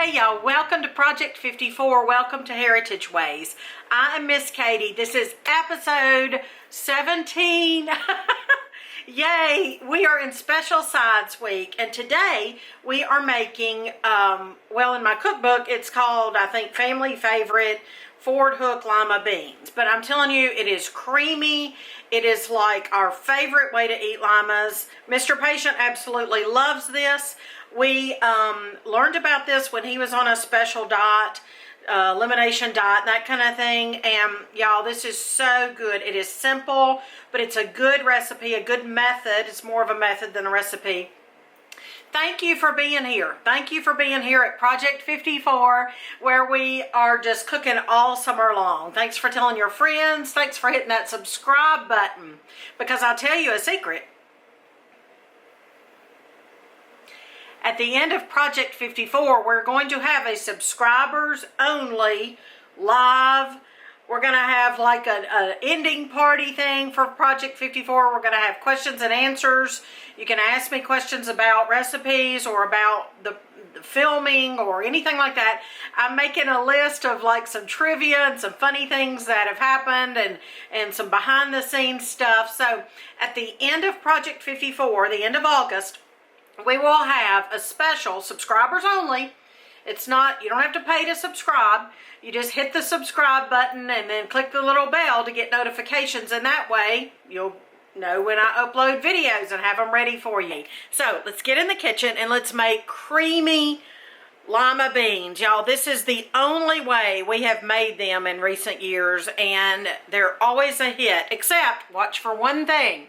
Hey y'all, welcome to Project 54. Welcome to Heritage Ways. I am Miss Katie. This is episode 17. Yay! We are in Special Sides Week, and today we are making, well, in my cookbook it's called, I think, Family Favorite Fordhook Lima Beans. But I'm telling you, it is creamy. It is like our favorite way to eat limas. Mr. Patient absolutely loves this. We learned about this when he was on a special diet, elimination diet, that kind of thing. And y'all, this is so good. It is simple, but it's a good recipe, a good method. It's more of a method than a recipe. Thank you for being here. Thank you for being here at Project 54, where we are just cooking all summer long. Thanks for telling your friends. Thanks for hitting that subscribe button, because I'll tell you a secret. At the end of Project 54, we're going to have a subscribers only live. We're going to have like an ending party thing for Project 54. We're going to have questions and answers. You can ask me questions about recipes or about the filming or anything like that. I'm making a list of like some trivia and some funny things that have happened and some behind the scenes stuff. So at the end of Project 54, the end of August, we will have a special subscribers only. It's not, you don't have to pay to subscribe. You just hit the subscribe button and then click the little bell to get notifications, and that way you'll know when I upload videos and have them ready for you. So let's get in the kitchen and let's make creamy lima beans. Y'all, this is the only way we have made them in recent years, and they're always a hit, except watch for one thing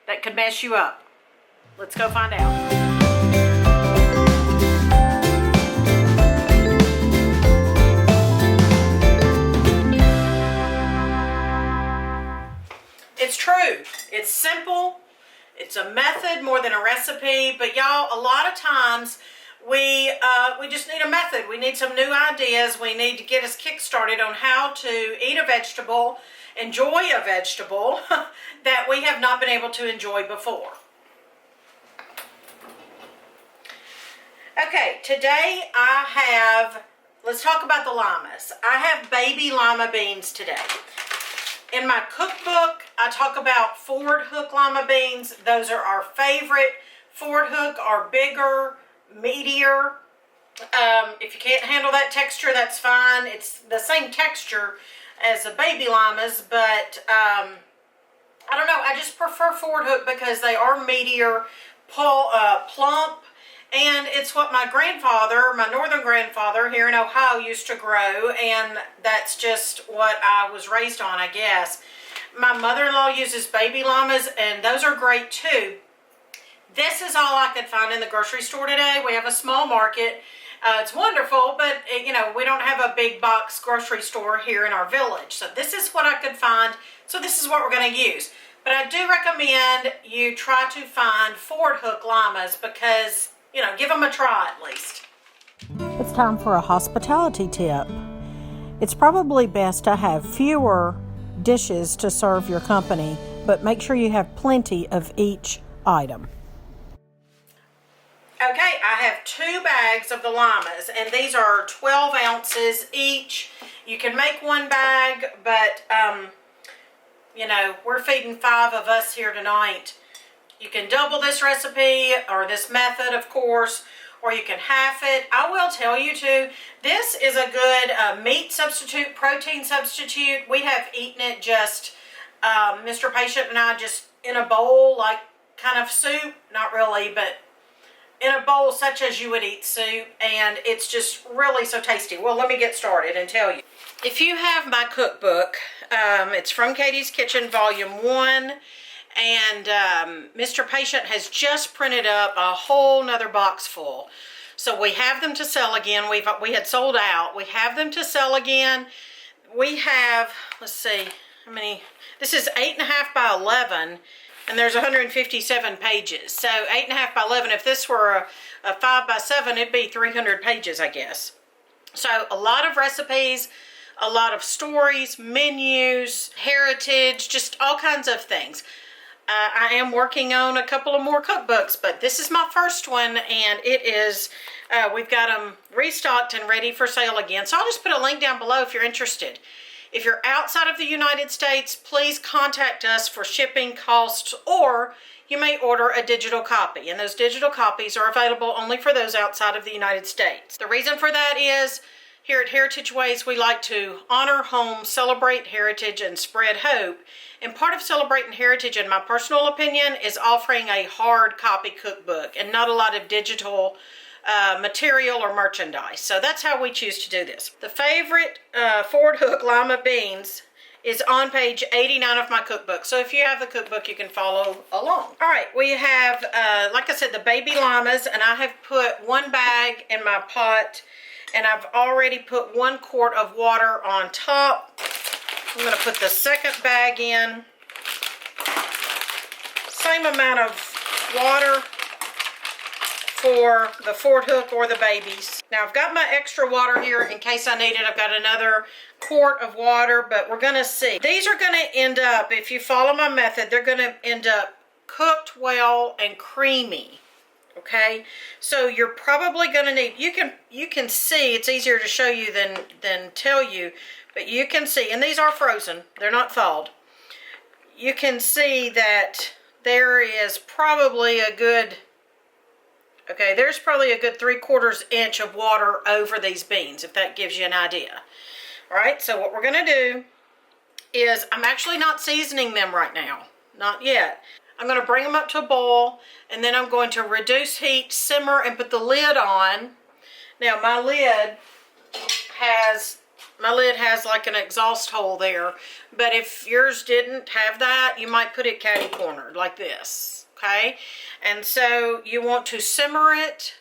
that could mess you up. Let's go find out. It's true. It's simple. It's a method more than a recipe. But y'all, a lot of times we just need a method. We need some new ideas. We need to get us kick-started on how to eat a vegetable, enjoy a vegetable that we have not been able to enjoy before. Okay, today let's talk about the limas. I have baby lima beans today. In my cookbook, I talk about Fordhook lima beans. Those are our favorite. Fordhook are bigger, meatier. If you can't handle that texture, that's fine. It's the same texture as the baby limas, but I don't know. I just prefer Fordhook because they are meatier, plump, and it's what my grandfather, my northern grandfather here in Ohio, used to grow, and that's just what I was raised on, I guess. My mother-in-law uses baby limas, and those are great too. This is all I could find in the grocery store today. We have a small market. It's wonderful, but you know, we don't have a big box grocery store here in our village. So this is what I could find. So this is what we're going to use. But I do recommend you try to find Fordhook limas because, you know, give them a try at least. It's time for a hospitality tip. It's probably best to have fewer dishes to serve your company, but make sure you have plenty of each item. Okay, I have 2 bags of the limas, and these are 12 ounces each. You can make 1 bag, but, you know, we're feeding 5 of us here tonight. You can double this recipe, or this method, of course, or you can half it. I will tell you, too, this is a good meat substitute, protein substitute. We have eaten it just, Mr. Patient and I, just in a bowl, like kind of soup. Not really, but in a bowl such as you would eat soup, and it's just really so tasty. Well, let me get started and tell you. If you have my cookbook, it's from Katie's Kitchen, Volume 1, and Mr. Patient has just printed up a whole nother box full. So we have them to sell again. We had sold out. We have them to sell again. We have, let's see, how many? This is 8.5 by 11, and there's 157 pages. So 8.5 by 11, if this were a 5 by 7, it'd be 300 pages, I guess. So a lot of recipes, a lot of stories, menus, heritage, just all kinds of things. I am working on a couple of more cookbooks, but this is my first one, and it is, we've got them restocked and ready for sale again. So I'll just put a link down below if you're interested. If you're outside of the United States, please contact us for shipping costs, or you may order a digital copy, and those digital copies are available only for those outside of the United States. The reason for that is, here at Heritage Ways, we like to honor home, celebrate heritage, and spread hope. And part of celebrating heritage, in my personal opinion, is offering a hard copy cookbook and not a lot of digital material or merchandise. So that's how we choose to do this. The favorite Fordhook Lima beans is on page 89 of my cookbook. So if you have the cookbook, you can follow along. All right, we have, like I said, the baby limas, and I have put one bag in my pot, and I've already put 1 quart of water on top. I'm going to put the second bag in. Same amount of water for the Fordhook or the babies. Now I've got my extra water here in case I need it. I've got another quart of water, but we're going to see. These are going to end up, if you follow my method, they're going to end up cooked well and creamy. Okay, so you're probably going to need, you can see, it's easier to show you than tell you, but you can see, and these are frozen, they're not thawed. You can see that there is probably a good, okay, there's probably a good 3/4 inch of water over these beans, if that gives you an idea. All right, so what we're going to do is, I'm actually not seasoning them right now, not yet. I'm going to bring them up to a boil, and then I'm going to reduce heat, simmer, and put the lid on. Now my lid has like an exhaust hole there, but if yours didn't have that, you might put it catty-cornered like this, okay? And so you want to simmer it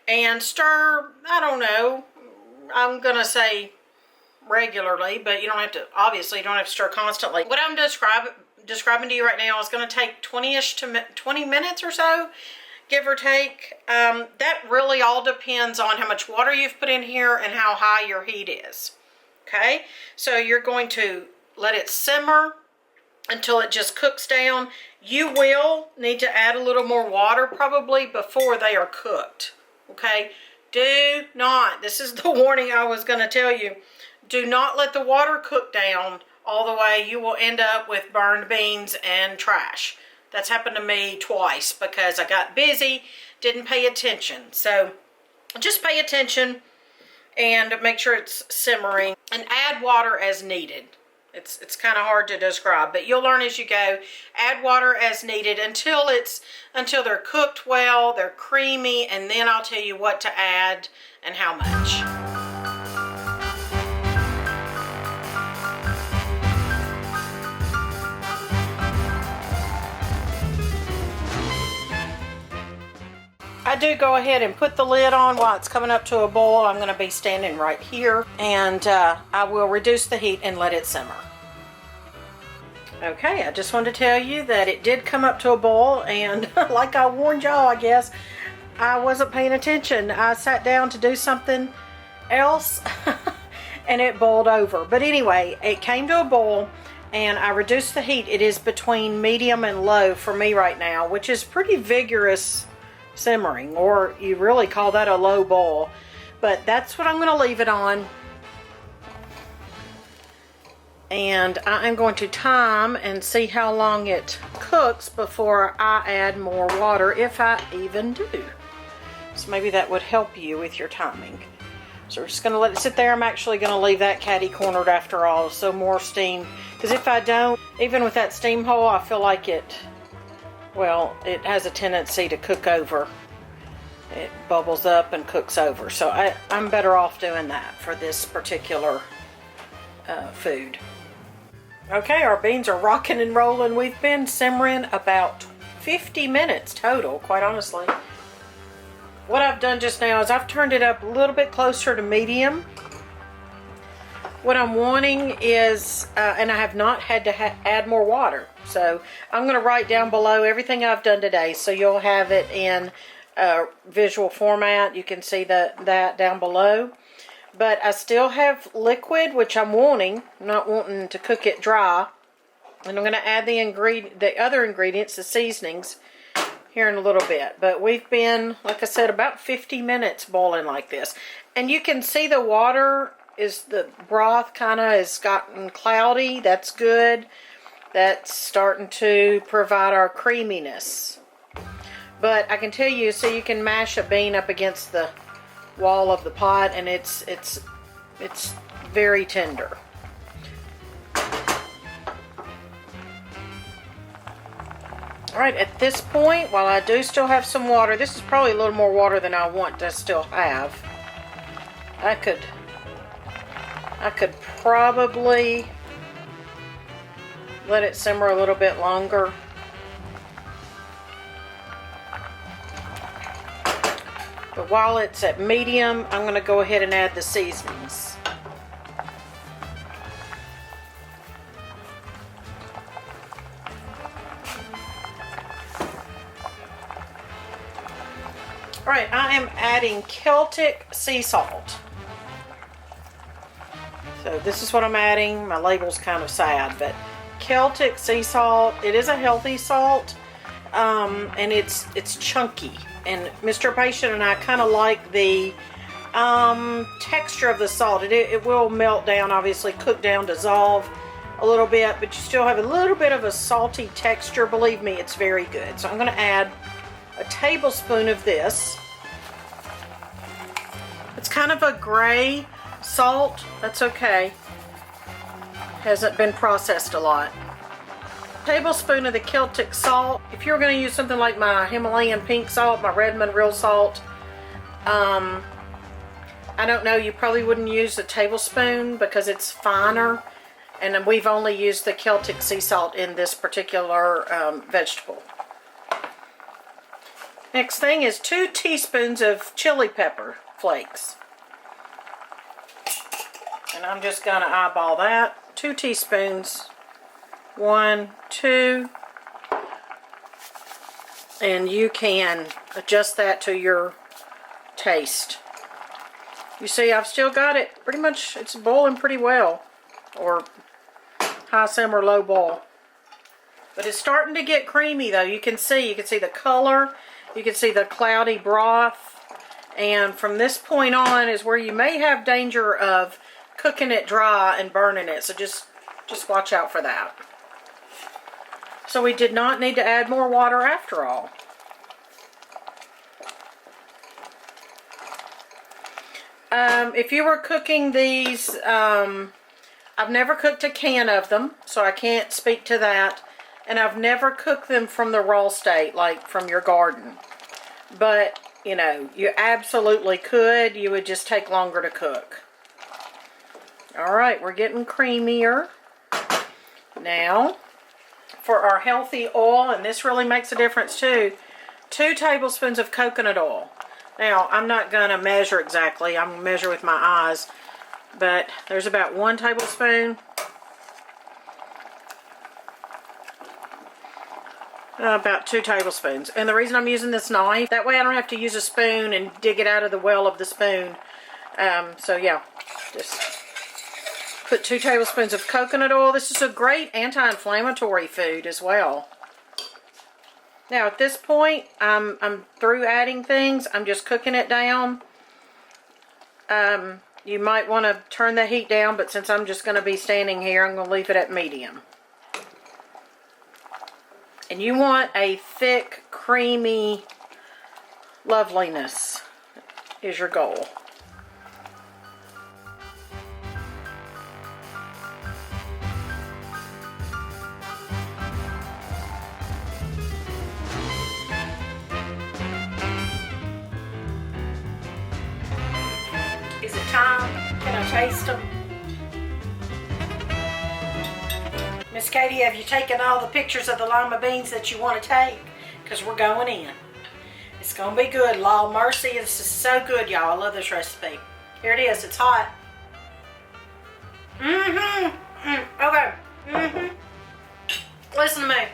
and stir, I don't know, I'm going to say regularly, but you don't have to, obviously you don't have to stir constantly. What I'm describing to you right now is going to take 20-ish to 20 minutes or so, give or take. That really all depends on how much water you've put in here and how high your heat is. Okay, so you're going to let it simmer until it just cooks down. You will need to add a little more water probably before they are cooked. Okay, do not, this is the warning I was going to tell you, do not let the water cook down all the way. You will end up with burned beans and trash. That's happened to me twice because I got busy, didn't pay attention. So just pay attention and make sure it's simmering, and add water as needed. It's kind of hard to describe, but you'll learn as you go. Add water as needed until they're cooked well, they're creamy, and then I'll tell you what to add and how much. I do go ahead and put the lid on while it's coming up to a boil. I'm going to be standing right here, and I will reduce the heat and let it simmer. Okay, I just wanted to tell you that it did come up to a boil, and like I warned y'all, I guess, I wasn't paying attention. I sat down to do something else, and it boiled over. But anyway, it came to a boil, and I reduced the heat. It is between medium and low for me right now, which is pretty vigorous simmering, or you really call that a low boil, but that's what I'm going to leave it on. And I'm going to time and see how long it cooks before I add more water, if I even do. So maybe that would help you with your timing. So we're just going to let it sit there. I'm actually going to leave that catty-cornered after all, so more steam, because if I don't, even with that steam hole, I feel like it has a tendency to cook over. It bubbles up and cooks over. So I'm better off doing that for this particular food. Okay, our beans are rocking and rolling. We've been simmering about 50 minutes total, quite honestly. What I've done just now is I've turned it up a little bit closer to medium. What I'm wanting is, and I have not had to add more water. So I'm going to write down below everything I've done today, so you'll have it in visual format. You can see that down below. But I still have liquid, which I'm wanting. I'm not wanting to cook it dry. And I'm going to add the other ingredients, the seasonings, here in a little bit. But we've been, like I said, about 50 minutes boiling like this. And you can see the water the broth kind of has gotten cloudy. That's good. That's starting to provide our creaminess. But I can tell you, so you can mash a bean up against the wall of the pot and it's very tender. Alright, at this point, while I do still have some water, this is probably a little more water than I want to still have. I could probably let it simmer a little bit longer. But while it's at medium, I'm going to go ahead and add the seasonings. Alright, I am adding Celtic sea salt. So this is what I'm adding. My label's kind of sad, but Celtic sea salt. It is a healthy salt, and it's chunky. And Mr. Patient and I kind of like the texture of the salt. It will melt down, obviously, cook down, dissolve a little bit, but you still have a little bit of a salty texture. Believe me, it's very good. So I'm going to add a tablespoon of this. It's kind of a gray salt. That's okay. Hasn't been processed a lot. Tablespoon of the Celtic salt. If you're going to use something like my Himalayan pink salt, my Redmond real salt, I don't know, you probably wouldn't use a tablespoon because it's finer, and we've only used the Celtic sea salt in this particular vegetable. Next thing is 2 teaspoons of chili pepper flakes. And I'm just going to eyeball that. 2 teaspoons. 1, 2. And you can adjust that to your taste. You see, I've still got it pretty much, it's boiling pretty well. Or high simmer, low boil. But it's starting to get creamy though. You can see the color. You can see the cloudy broth. And from this point on is where you may have danger of cooking it dry and burning it. So just watch out for that. So we did not need to add more water after all. If you were cooking these, I've never cooked a can of them, so I can't speak to that. And I've never cooked them from the raw state, like from your garden. But, you know, you absolutely could. You would just take longer to cook. Alright, we're getting creamier. Now, for our healthy oil, and this really makes a difference too, 2 tablespoons of coconut oil. Now, I'm not going to measure exactly. I'm going to measure with my eyes. But there's about 1 tablespoon. About 2 tablespoons. And the reason I'm using this knife, that way I don't have to use a spoon and dig it out of the well of the spoon. So yeah, just put 2 tablespoons of coconut oil. This is a great anti-inflammatory food as well. Now at this point, I'm through adding things. I'm just cooking it down. You might want to turn the heat down, but since I'm just going to be standing here, I'm going to leave it at medium. And you want a thick, creamy loveliness is your goal. Is it time? Can I taste them? Miss Katie, have you taken all the pictures of the lima beans that you want to take? Because we're going in. It's going to be good. Law mercy, this is so good, y'all. I love this recipe. Here it is. It's hot. Okay. Listen to me.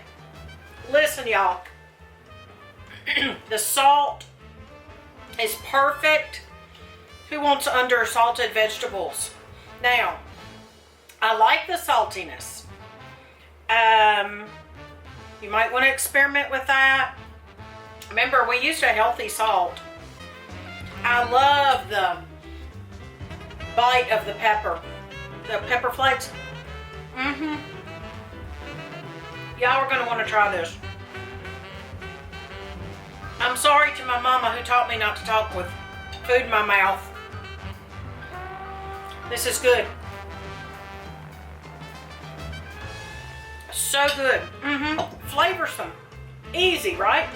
Listen, y'all. The salt is perfect. Who wants under-salted vegetables? Now, I like the saltiness. You might want to experiment with that. Remember, we used a healthy salt. I love the bite of the pepper flakes. Y'all are going to want to try this. I'm sorry to my mama who taught me not to talk with food in my mouth. This is good. So good. Flavorsome. Easy, right?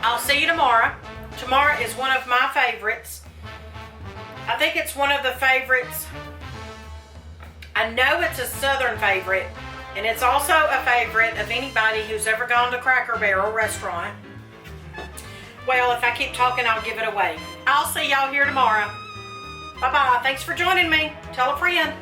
I'll see you tomorrow. Tomorrow is one of my favorites. I think it's one of the favorites. I know it's a Southern favorite, and it's also a favorite of anybody who's ever gone to Cracker Barrel restaurant. Well, if I keep talking, I'll give it away. I'll see y'all here tomorrow. Bye-bye. Thanks for joining me. Tell a friend.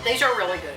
These are really good.